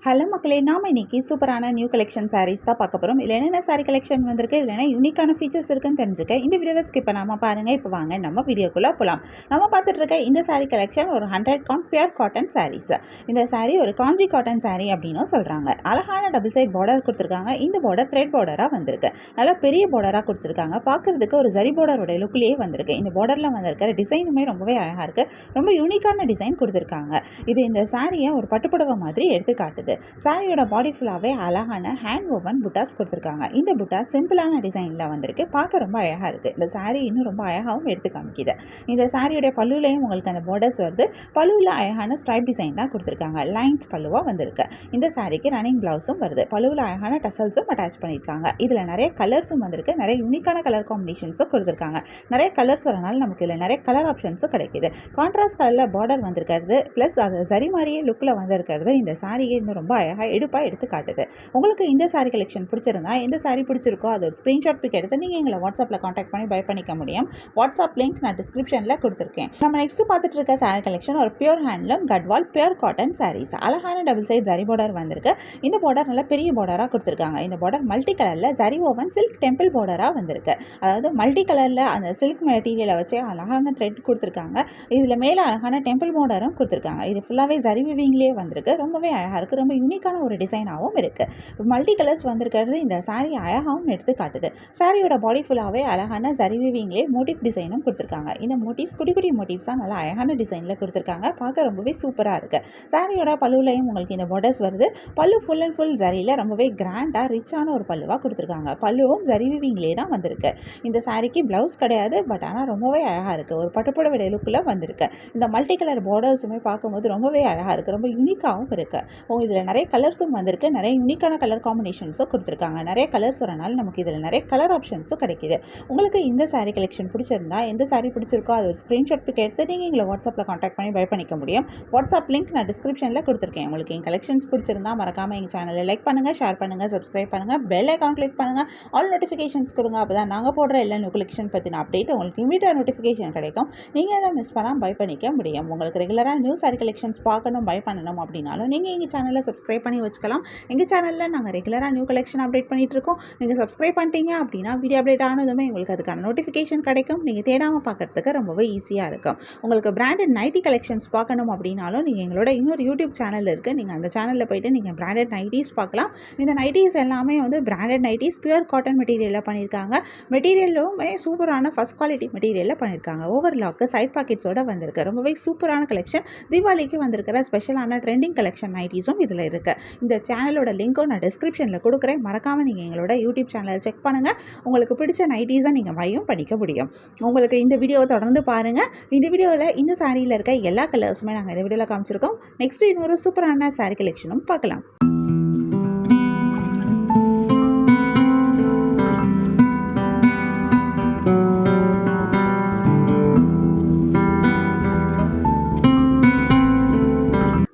Hello மக்களே, நாம இன்னைக்கு சூப்பரான நியூ கலெக்ஷன் சாரீஸ் தான் பார்க்க போகிறோம். இதில் என்னென்ன சாரீ கலெக்ஷன் வந்திருக்கு, இதில் என்ன யூனிக்கான ஃபீச்சர்ஸ் இருக்குன்னு தெரிஞ்சுக்க இந்த வீடியோவை ஸ்கிப் பண்ணாமல் பாருங்கள். இப்போ வாங்க நம்ம வீடியோக்குள்ளே போகலாம். நம்ம பார்த்துட்டு இருக்க இந்த சாரீ கலெக்ஷன் ஒரு 100 கவுண்ட் பியூர் காட்டன் சாரீஸ். இந்த சாரீ ஒரு காஞ்சி காட்டன் சாரீ அப்படின்னு சொல்கிறாங்க. அழகான டபுள் சைட் பார்டர் கொடுத்துருக்காங்க. இந்த பார்டர் த்ரெட் பார்டராக வந்திருக்கு. நல்லா பெரிய பார்டராக கொடுத்துருக்காங்க. பார்க்குறதுக்கு ஒரு ஜரி பார்டரோட லுக்லேயே வந்திருக்கு. இந்த பார்டரில் வந்திருக்கிற டிசைனுமே ரொம்பவே அழகாக இருக்குது. ரொம்ப யூனிக்கான டிசைன் கொடுத்துருக்காங்க. இது இந்த சாரியை ஒரு பட்டுப்புடவை மாதிரி எடுத்து காட்டுது. சாரியோட பாடி ஃபுல்லாகவே அழகான ஹேண்ட் ஓவன் புட்டாஸ் கொடுத்துருக்காங்க. இந்த புட்டாஸ் சிம்பிளான டிசைனில் வந்திருக்கு. பார்க்க ரொம்ப அழகாக இருக்குது. இந்த சாரீ இன்னும் ரொம்ப அழகாகவும் எடுத்து காமிக்குது. இந்த சாரியோட பல்லுலையும் உங்களுக்கு அந்த பார்டர்ஸ் வருது. பல்லுவில் அழகான ஸ்ட்ரைப் டிசைன் தான் கொடுத்துருக்காங்க. லைன்ஸ் பல்லுவாக வந்திருக்கு. இந்த சாரிக்கு ரன்னிங் ப்ளவுஸும் வருது. பல்லுவில் அழகான டசல்ஸும் அட்டாச் பண்ணியிருக்காங்க. இதில் நிறைய கலர்ஸும் வந்திருக்கு. நிறைய யூனிக்கான கலர் காம்பினேஷன்ஸும் கொடுத்துருக்காங்க. நிறைய கலர்ஸ் வரனால நமக்கு இதில் நிறைய கலர் ஆப்ஷன்ஸும் கிடைக்குது. கான்ட்ராஸ்ட் கலரில் பார்டர் வந்திருக்கிறது ப்ளஸ் அது சரி மாதிரியே லுக்கில் வந்திருக்கிறது இந்த சாரியை இன்னும் ரொம்ப அழகாக எடுப்பாக எடுத்து காட்டுது. உங்களுக்கு இந்த சாரீ கலெக்ஷன் பிடிச்சிருந்தா, எந்த சாரீ பிடிச்சிருக்கோ அது ஒரு ஸ்க்ரீன்ஷாட் பிக் எடுத்து நீங்கள் எங்களை வாட்ஸ்அப்பில் காண்டாக்ட் பண்ணி பை பண்ணிக்க முடியும். வாட்ஸ்அப் லிங்க் நான் டிஸ்கிரிப்ஷனில் கொடுத்துருக்கேன். நம்ம நெக்ஸ்ட் பார்த்துட்டு இருக்க சாரீ கலெக்ஷன் ஒரு pure handloom Gadwal pure cotton saris. அழகான டபுள் சைட் ஜரி பார்டர் வந்திருக்கு. இந்த பார்டர் நல்ல பெரிய பார்டராக கொடுத்துருக்காங்க. இந்த பார்டர் மல்டி கலரில் ஜரி ஓவன் சில்க் டெம்பிள் பார்டராக வந்திருக்கு. அதாவது மல்டி கலரில் அந்த சில்க் மெட்டீரியலை வச்சு அழகான த்ரெட் கொடுத்துருக்காங்க. இதில் மேலே அழகான டெம்பிள் பார்டரும் கொடுத்துருக்காங்க. இது ஃபுல்லாகவே ஜரி விவிங்லேயே வந்திருக்கு. ரொம்பவே அழகாக இருக்குது. ரொம்ப யூனிக்கான ஒரு டிசைனாகவும் இருக்குது. மல்டி கலர்ஸ் வந்திருக்கிறது இந்த சாரீ அழகாகவும் எடுத்து காட்டுது. சாரியோட பாடி ஃபுல்லாகவே அழகான ஜரி வீவிங்லேயே மோட்டிவ் டிசைனும் கொடுத்துருக்காங்க. இந்த மோட்டிவ்ஸ் குடி குடி மோட்டிவ்ஸாக நல்லா அழகான டிசைனில் கொடுத்துருக்காங்க. பார்க்க ரொம்பவே சூப்பராக இருக்குது. சாரியோட பல்லுலையும் உங்களுக்கு இந்த பார்டர்ஸ் வருது. பல்லு ஃபுல் அண்ட் ஃபுல் ஜரியில் ரொம்பவே கிராண்டாக ரிச்சான ஒரு பல்லுவாக கொடுத்துருக்காங்க. பல்லுவும் ஜரி வீவிங்லேயே தான் வந்திருக்கு. இந்த சாரிக்கு ப்ளவுஸ் கிடையாது, பட் ஆனால் ரொம்பவே அழகாக இருக்குது. ஒரு பட்டுப்புடவை லுக்கில் வந்திருக்கு. இந்த மல்டி கலர் பார்டர்ஸுமே பார்க்கும்போது ரொம்பவே அழகாக இருக்குது. ரொம்ப யூனிக்காகவும் இருக்குது. இதில் நிறைய கலர்ஸும் வந்திருக்கு. நிறைய யூனிக்கான கலர் காம்பினேஷன்ஸும் கொடுத்துருக்காங்க. நிறைய கலர்ஸ் வரனால நமக்கு இதில் நிறைய கலர் ஆப்ஷன்ஸும் கிடைக்குது. உங்களுக்கு இந்த சாரீ கலெக்ஷன் பிடிச்சிருந்தா, எந்த சாரீ பிடிச்சிருக்கோ அது ஒரு ஸ்க்ரீன்ஷாட் பிக் எடுத்து நீங்கள் எங்களை வாட்ஸ்அப்பில் காண்டாக்ட் பண்ணி பை பண்ணிக்க முடியும். வாட்ஸ்அப் லிங்க் நான் டிஸ்கிரிப்ஷனில் கொடுத்துருக்கேன். உங்களுக்கு என் கலெக்ஷன்ஸ் பிடிச்சிருந்தா மறக்காமல் எங்கள் சேனலை லைக் பண்ணுங்கள், ஷேர் பண்ணுங்கள், சப்ஸ்கிரைப் பண்ணுங்கள், பெல் ஐக்கான் கிளிக் பண்ணுங்கள், ஆல் நோட்டிஃபிகேஷன்ஸ் கொடுங்க. அப்போ தான் நாங்கள் போடுற எல்லா நியூ கலெக்ஷன் பற்றின அப்டேட் உங்களுக்கு இமீடியட் நோட்டிஃபிகேஷன் கிடைக்கும். நீங்கள் அதை மிஸ் பண்ணால் பை பண்ணிக்க முடியும். உங்களுக்கு ரெகுலராக நியூ சாரீ கலெக்ஷன்ஸ் பார்க்கணும், பை பண்ணணும் அப்படின்னாலும் நீங்கள் எங்கள் சேனலை சப்ஸ்கிரைப் பண்ணி வச்சுக்கலாம். எங்கள் சேனலில் நாங்கள் ரெகுலராக நியூ கலெக்ஷன் அப்டேட் பண்ணிகிட்ருக்கோம். நீங்கள் சப்ஸ்கிரைப் பண்ணிட்டீங்க அப்படின்னா வீடியோ அப்டேட் ஆனதுமே உங்களுக்கு அதுக்கான நோட்டிஃபிகேஷன் கிடைக்கும். நீங்கள் தேடாமல் பார்க்குறதுக்கு ரொம்பவே ஈஸியாக இருக்கும். உங்களுக்கு பிராண்டட் நைட்டி கலெக்ஷன்ஸ் பார்க்கணும் அப்படின்னாலும் நீங்கள் எங்களோட இன்னொரு யூடியூப் சேனல் இருக்குது. நீங்கள் அந்த சேனலில் போய்ட்டு நீங்கள் பிராண்டட் நைட்டிஸ் பார்க்கலாம். இந்த நைட்டிஸ் எல்லாமே பிராண்டட் நைட்டிஸ் பியூர் காட்டன் மெட்டீரியலில் பண்ணியிருக்காங்க. மெட்டீரியலுமே சூப்பரான ஃபஸ்ட் குவாலிட்டி மெட்டீரியலில் பண்ணியிருக்காங்க. ஓவர்லாக்கு சைட் பாக்கெட்ஸோடு வந்திருக்கு. ரொம்பவே சூப்பரான கலெக்ஷன். தீபாவளிக்கு வந்திருக்கிற ஸ்பெஷலான ட்ரெண்டிங் கலெக்ஷன் நைட்டிஸும் இதில் இருக்குது. இந்த சேனலோட லிங்க்கும் நான் டிஸ்கிரிப்ஷனில் கொடுக்குறேன். மறக்காமல் நீங்கள் எங்களோட யூடியூப் சேனலை செக் பண்ணுங்கள். உங்களுக்கு பிடிச்ச நைட்டிஸை நீங்கள் பையும் பண்ணிக்க முடியும். உங்களுக்கு இந்த வீடியோவை தொடர்ந்து பாருங்கள். இந்த வீடியோவில் இந்த சாரியில் இருக்க எல்லா கலர்ஸுமே நாங்கள் இந்த வீடியோவில் காமிச்சிருக்கோம். நெக்ஸ்ட் இன்னொரு சூப்பரான சாரி கலெக்ஷனும் பார்க்கலாம்.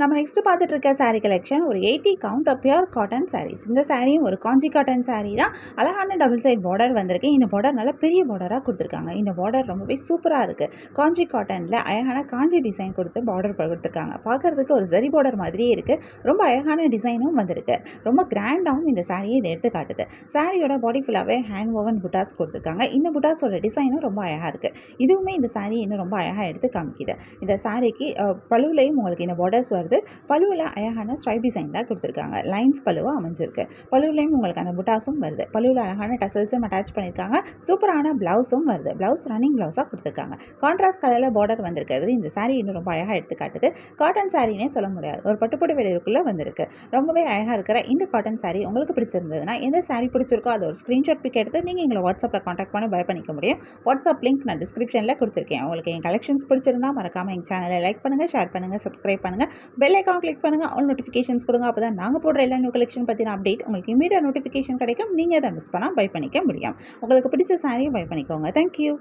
நம்ம நெக்ஸ்ட் பார்த்துட்டு இருக்க சாரீ கலெக்ஷன் ஒரு 80 கவுண்ட் பியூர் காட்டன் சாரீஸ். இந்த சாரியும் ஒரு காஞ்சி காட்டன் சாரீ தான். அழகான டபுள் சைட் பார்டர் வந்திருக்கு. இந்த பார்டர் நல்லா பெரிய பார்டராக கொடுத்துருக்காங்க. இந்த பார்டர் ரொம்பவே சூப்பராக இருக்குது. காஞ்சி காட்டனில் அழகான காஞ்சி டிசைன் கொடுத்து பார்டர் கொடுத்துருக்காங்க. பார்க்குறதுக்கு ஒரு ஜரி பார்டர் மாதிரியே இருக்குது. ரொம்ப அழகான டிசைனும் வந்திருக்கு. ரொம்ப கிராண்டாகவும் இந்த சாரியை இதை எடுத்து காட்டுது. சாரியோட பாடி ஃபுல்லாகவே ஹேண்ட் ஓவன் புட்டாஸ் கொடுத்துருக்காங்க. இந்த புட்டாஸோட டிசைனும் ரொம்ப அழகாக இருக்குது. இதுவுமே இந்த சாரி இன்னும் ரொம்ப அழகாக எடுத்து காமிக்குது. இந்த சாரிக்கு பல்லுலையும் உங்களுக்கு இந்த பார்டர்ஸ் வருது. பல்லுவில் அழகான ஸ்ட்ரைப் டிசைன் தான் கொடுத்துருக்காங்க. லைன்ஸ் பல்லுவாக அமைஞ்சிருக்கு. பல்லுலையும் உங்களுக்கு அந்த புட்டாஸும் வருது. பல்லுவில் அழகான டசல்ஸும் அட்டாச் பண்ணியிருக்காங்க. சூப்பரான ப்ளவுஸும் வருது. ப்ளவுஸ் ரன்னிங் ப்ளவுஸாக கொடுத்துருக்காங்க. கான்ட்ராஸ்ட் கலரில் பார்டர் வந்திருக்கிறது இந்த சாரீ இன்னும் ரொம்ப அழகாக எடுத்து காட்டுது. காட்டன் சாரினே சொல்ல முடியாது. ஒரு பட்டுப்புடவை விலைக்குள்ளே வந்திருக்கு. ரொம்பவே அழகாக இருக்கிற இந்த காட்டன் சாரீ உங்களுக்கு பிடிச்சிருந்ததுன்னா, எந்த சாரீ பிடிச்சிருக்கோ அது ஒரு ஸ்க்ரீன்ஷாட் பிக் எடுத்து நீங்கள் எங்களை வாட்ஸ்அப்பில் காண்டாக்ட் பண்ணி பை பண்ணிக்க முடியும். வாட்ஸ்அப் லிங்க் நான் டிஸ்கிரிப்ஷனில் கொடுத்துருக்கேன். உங்களுக்கு என் கலெக்ஷன்ஸ் பிடிச்சிருந்தா மறக்காமல் எங்கள் சேனலை லைக் பண்ணுங்கள், ஷேர் பண்ணுங்கள், சப்ஸ்கிரைப் பண்ணுங்கள், பெல் ஐக்கான் கிளிக் பண்ணுங்கள், ஆல் நோட்டிஃபிகேஷன்ஸ் கொடுங்க. அப்போ தான் நாங்கள் போடுற எல்லா நியூ கலெக்ஷன் பற்றின அப்டேட் உங்களுக்கு இமீடியட் நோட்டிஃபிகேஷன் கிடைக்கும். நீங்கள் அதை மிஸ் பண்ணால் பை பண்ணிக்க முடியும். உங்களுக்கு பிடிச்ச சாரியை பை பண்ணிக்கோங்க. தேங்க்யூ.